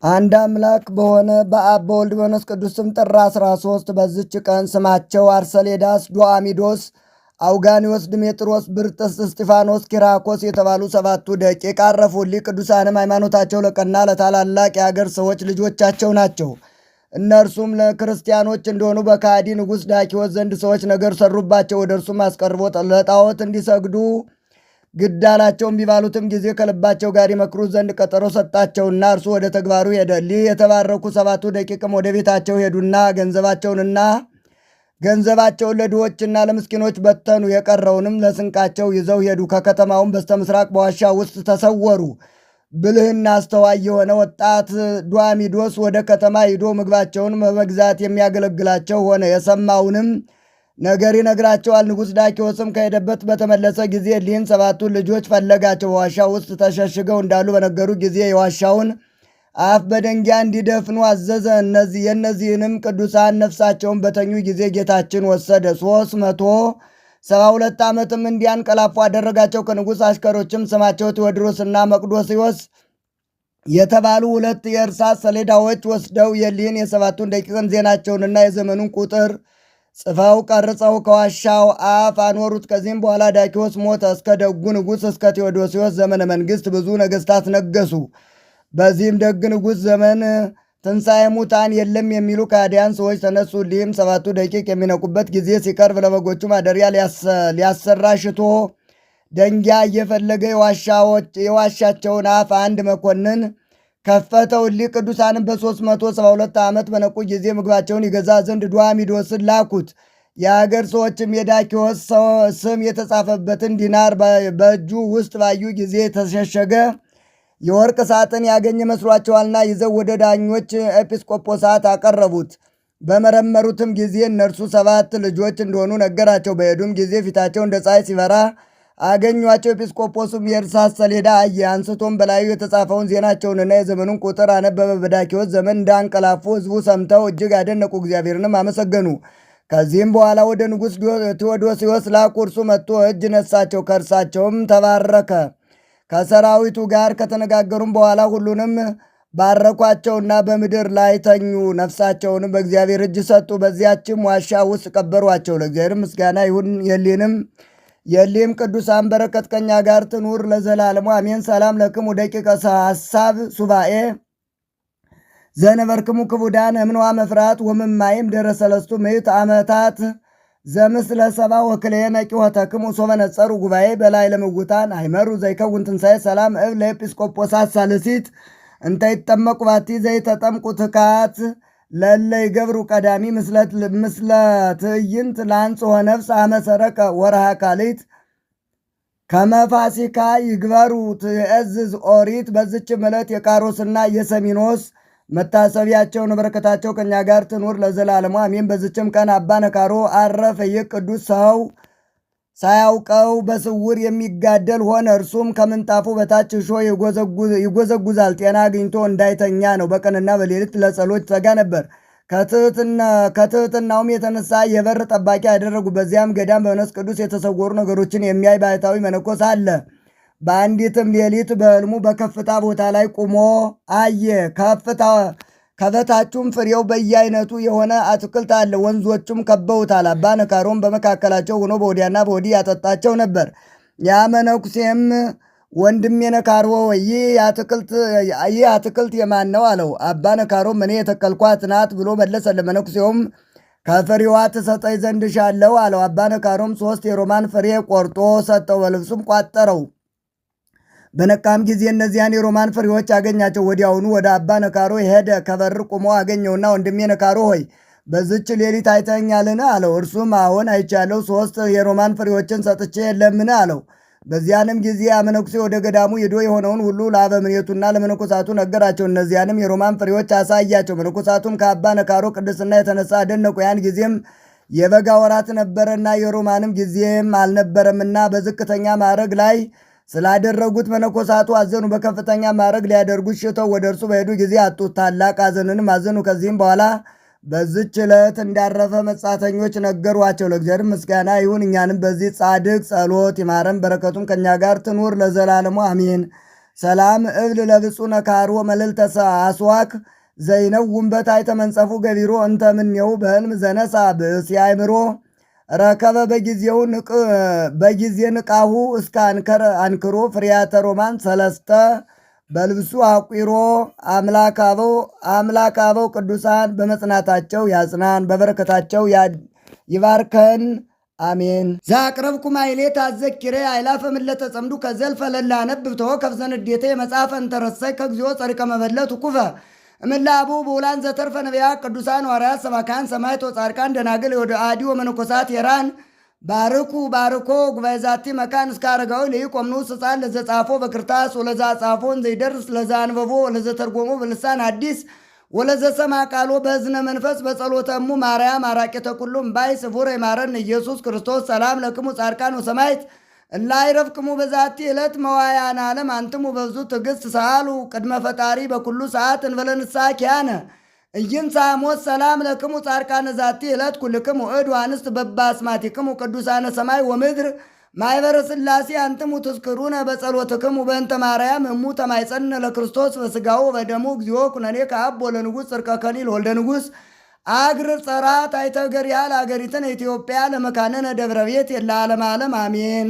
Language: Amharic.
አንድ አምላክ በሆነ በአብ በወልድ በመንፈስ ቅዱስ ስም ጥር 13 በዝች ቀን ስማቸው አርሰሌዳስ፣ ዶአሚዶስ፣ አውጋኒዎስ፣ ድሜጥሮስ፣ ብርጥስ፣ እስጢፋኖስ፣ ኪራኮስ የተባሉ 7ቱ ደቂቅ አረፉ። እሊህ ቅዱሳንም ሃይማኖታቸው ለቀና ለታላላቅ የአገር ሰዎች ልጆቻቸው ናቸው። እነርሱም ለክርስቲያኖች እንደሆኑ በካዲ ንጉሥ ዳኪዎስ ዘንድ ሰዎች ነገር ሰሩባቸው። ወደ እርሱም አስቀርቦ ለጣዖት እንዲሰግዱ ግድ አላቸው። እምቢ ባሉትም ጊዜ ከልባቸው ጋር ይመክሩ ዘንድ ቀጠሮ ሰጣቸውና እርሱ ወደ ተግባሩ ሄደ። እሊህ የተባረኩ 7ቱ ደቂቅም ወደ ቤታቸው ሄዱና ገንዘባቸውን ለድሆችና ለምስኪኖች በተኑ። የቀረውንም ለስንቃቸው ይዘው ሄዱ። ከከተማውም በስተምስራቅ በዋሻ ውስጥ ተሰወሩ። ብልህና አስተዋይ የሆነ ወጣት ዱአሚዶስ ወደ ከተማ ሂዶ ምግባቸውን በመግዛት የሚያገለግላቸው ሆነ። የሰማውንም ነገር ይነግራቸዋል። ንጉሥ ዳኪዎስም ከሄደበት በተመለሰ ጊዜ እሊህን 7ቱን ልጆች ፈለጋቸው። በዋሻ ውስጥ ተሸሽገው እንዳሉ በነገሩ ጊዜ የዋሻውን አፍ በደንጊያ እንዲደፍኑ አዘዘ። የእነዚህንም ቅዱሳን ነፍሳቸውን በተኙ ጊዜ ጌታችን ወሰደ። 372 ዓመትም እንዲያንቀላፉ አደረጋቸው። ከንጉሥ አሽከሮችም ስማቸው ቴዎድሮስና መቅዶስዮስ የተባሉ 2 የእርሳስ ሰሌዳዎች ወስደው የሊህን የ7ቱን ደቂቅን ዜናቸውንና የዘመኑን ቁጥር ጽፈው ቀርጸው ከዋሻው አፍ አኖሩት። ከዚህም በኋላ ዳኪዎስ ሞተ። እስከ ደጉ ንጉሥ እስከ ቴዎዶስዮስ ዘመነ መንግሥት ብዙ ነገሥታት ነገሱ። በዚህም ደግ ንጉሥ ዘመን ትንሣኤ ሙታን የለም የሚሉ ከሃዲያን ሰዎች ተነሱ። እሊህም 7ቱ ደቂቅ የሚነቁበት ጊዜ ሲቀርብ ለበጎቹ ማደሪያ ሊያሰራ ሽቶ ደንጊያ እየፈለገ የዋሻቸውን አፍ አንድ መኮንን ከፈተው። እሊህ ቅዱሳንም በ372 ዓመት በነቁ ጊዜ ምግባቸውን ይገዛ ዘንድ ዱአሚዶስን ላኩት። የአገር ሰዎችም የዳኪዎስ ስም የተጻፈበትን ዲናር በእጁ ውስጥ ባዩ ጊዜ የተሸሸገ የወርቅ ሳጥን ያገኘ መስሏቸዋልና ይዘው ወደ ዳኞች ኤጲስቆጶሳት አቀረቡት። በመረመሩትም ጊዜ እነርሱ 7 ልጆች እንደሆኑ ነገራቸው። በሄዱም ጊዜ ፊታቸው እንደ ፀሐይ ሲበራ አገኟቸው። ኤጲስቆጶሱም የእርሳስ ሰሌዳ አየ። አንስቶም በላዩ የተጻፈውን ዜናቸውንና የዘመኑን ቁጥር አነበበ። በዳኪዎስ ዘመን እንዳንቀላፉ ሕዝቡ ሰምተው እጅግ አደነቁ፣ እግዚአብሔርንም አመሰገኑ። ከዚህም በኋላ ወደ ንጉሥ ቴዎዶስዮስ ላኩ። እርሱ መጥቶ እጅ ነሳቸው፣ ከእርሳቸውም ተባረከ። ከሰራዊቱ ጋር ከተነጋገሩም በኋላ ሁሉንም ባረኳቸውና በምድር ላይ ተኙ። ነፍሳቸውንም በእግዚአብሔር እጅ ሰጡ። በዚያችም ዋሻ ውስጥ ቀበሯቸው። ለእግዚአብሔር ምስጋና ይሁን። የሊህም ቅዱሳን በረከት ከኛ ጋር ትኑር ለዘላለሙ አሜን። ሰላም ለክሙ ደቂቀ ሐሳብ ሱባኤ ዘነበርክሙ ክቡዳን እምንዋ መፍራት ወምማይም ደረሰለስቱ ምዕት ዓመታት ዘምስለ ሰባ ወክልየ ነቂሆተክሙ ሶበ ነጸሩ ጉባኤ በላይ ለምውታን አይመሩ ዘይከውን ትንሣኤ ሰላም እብ ለኤጲስቆጶሳት ሳልሲት እንተ ይጠመቁ ባቲ ዘይተጠምቁ ትካት ለለ ይገብሩ ቀዳሚ ምስለ ትዕይንት ለአንጽሖ ነፍስ አመሰረቀ ወርሃ ካሊት ከመፋሲካ ይግበሩ ትእዝዝ ኦሪት። በዝች ዕለት የቃሮስና የሰሚኖስ መታሰቢያቸውን በረከታቸው ከኛ ጋር ትኑር ለዘላለሙ አሜን። በዝችም ቀን አባ ነካሮ አረፈ። ይህ ቅዱስ ሰው ሳያውቀው በስውር የሚጋደል ሆነ። እርሱም ከምንጣፉ በታች እሾህ ይጎዘጉዛል፣ ጤና አግኝቶ እንዳይተኛ ነው። በቀንና በሌሊት ለጸሎት ተጋ ነበር። ከትሕትናውም የተነሳ የበር ጠባቂ ያደረጉ። በዚያም ገዳም በመንፈስ ቅዱስ የተሰወሩ ነገሮችን የሚያይ ባህታዊ መነኮስ አለ። በአንዲትም ሌሊት በሕልሙ በከፍታ ቦታ ላይ ቁሞ አየ። ከበታቹም ፍሬው በየአይነቱ የሆነ አትክልት አለ። ወንዞቹም ከበውታል። አባ ነካሮም በመካከላቸው ሆኖ በወዲያና በወዲህ ያጠጣቸው ነበር። ያ መነኩሴም ወንድሜ ነካሮ ይህ አትክልት የማን ነው አለው። አባ ነካሮም እኔ የተከልኳት ናት ብሎ መለሰለ። መነኩሴውም ከፍሬዋ ትሰጠኝ ዘንድ ሻለው አለው። አባ ነካሮም 3 የሮማን ፍሬ ቆርጦ ሰጠው፣ በልብሱም ቋጠረው። በነቃም ጊዜ እነዚያን የሮማን ፍሬዎች አገኛቸው። ወዲያውኑ ወደ አባ ነካሮ ሄደ። ከበር ቁሞ አገኘውና ወንድሜ ነካሮ ሆይ በዝች ሌሊት አይተኛልን አለው። እርሱም አዎን አይቻለሁ፣ 3 የሮማን ፍሬዎችን ሰጥቼ የለምን አለው። በዚያንም ጊዜ መነኩሴ ወደ ገዳሙ ሄዶ የሆነውን ሁሉ ለአበምኔቱና ለመነኮሳቱ ነገራቸው። እነዚያንም የሮማን ፍሬዎች አሳያቸው። መነኮሳቱም ከአባ ነካሮ ቅድስና የተነሳ አደነቁ። ያን ጊዜም የበጋ ወራት ነበረና የሮማንም ጊዜም አልነበረምና በዝቅተኛ ማዕረግ ላይ ስላደረጉት መነኮሳቱ አዘኑ። በከፍተኛ ማዕረግ ሊያደርጉት ሽተው ወደ እርሱ በሄዱ ጊዜ አጡት። ታላቅ ሐዘንንም አዘኑ። ከዚህም በኋላ በዝች ዕለት እንዳረፈ መጻተኞች ነገሯቸው። ለእግዚአብሔር ምስጋና ይሁን። እኛንም በዚህ ጻድቅ ጸሎት ይማረን፣ በረከቱም ከእኛ ጋር ትኑር ለዘላለሙ አሜን። ሰላም እብል ለብፁ ነካሮ መልዕልተ አስዋክ ዘይነው ውንበታይ ተመንጸፉ ገቢሮ እንተ ምኔው በህልም ዘነሳ ብእሲ አእምሮ ረከበ በጊዜ ንቃሁ እስከ አንክሮ ፍሬያተ ሮማን ሰለስተ በልብሱ አቂሮ አምላክ አበው ቅዱሳን በመጽናታቸው ያጽናን፣ በበረከታቸው ይባርከን፣ አሜን። ዛቅረብኩ ማይሌት አዘኪሬ አይላፈ ምለተ ጸምዱ ከዘልፈ ለላ ነብብ ተወከፍ ዘንዴቴ መጽሐፈ እንተረሰይ ከግዚኦ ጸሪቀ መበለቱ ኩፈ እምላቡ በውላን ዘተርፈ ነቢያት ቅዱሳን ሐዋርያት ሰባካን ሰማዕት ወጻድቃን ደናግል ወደ አዲ ወመነኮሳት የራን ባርኮ ጉባኤ ዛቲ መካን እስከ አረጋዊ ለይቆምኑ ሕፃን ለዘጻፎ በክርታስ ወለዛ ጻፎን ዘይደርስ ለዛ አንበቦ ወለዘ ተርጎሞ በልሳን አዲስ ወለዘ ሰማ ቃሎ በእዝነ መንፈስ በጸሎተሙ ማርያም አራቄተ ኩሉም ባይ ስፉር የማረን ኢየሱስ ክርስቶስ ሰላም ለክሙ ጻድቃን ወሰማዕት እላይረፍቅሙ በዛቲ ዕለት መዋያን ዓለም አንትሙ በብዙ ትዕግስት ሰአሉ ቅድመ ፈጣሪ በኩሉ ሰዓት እንበለንሳ ኪያነ እይንሳ ሞት ሰላም ለክሙ ጻድቃነ ዛቲ ዕለት ኩልክሙ እድ አንስት በባስማቲክሙ ቅዱሳነ ሰማይ ወምድር ማይበረ ሥላሴ አንትሙ ትዝክሩነ በጸሎትክሙ በእንተ ማርያም እሙ ተማይጸነ ለክርስቶስ በሥጋው በደሙ እግዚኦ ኩነኔ ከአብ ወለንጉሥ ጽርቀ ከሊል ወልደ ንጉሥ አግር ጸራት አይተገር ያህል አገሪትን ኢትዮጵያ ለመካነነ ደብረ ቤት የለ ዓለም ዓለም አሜን።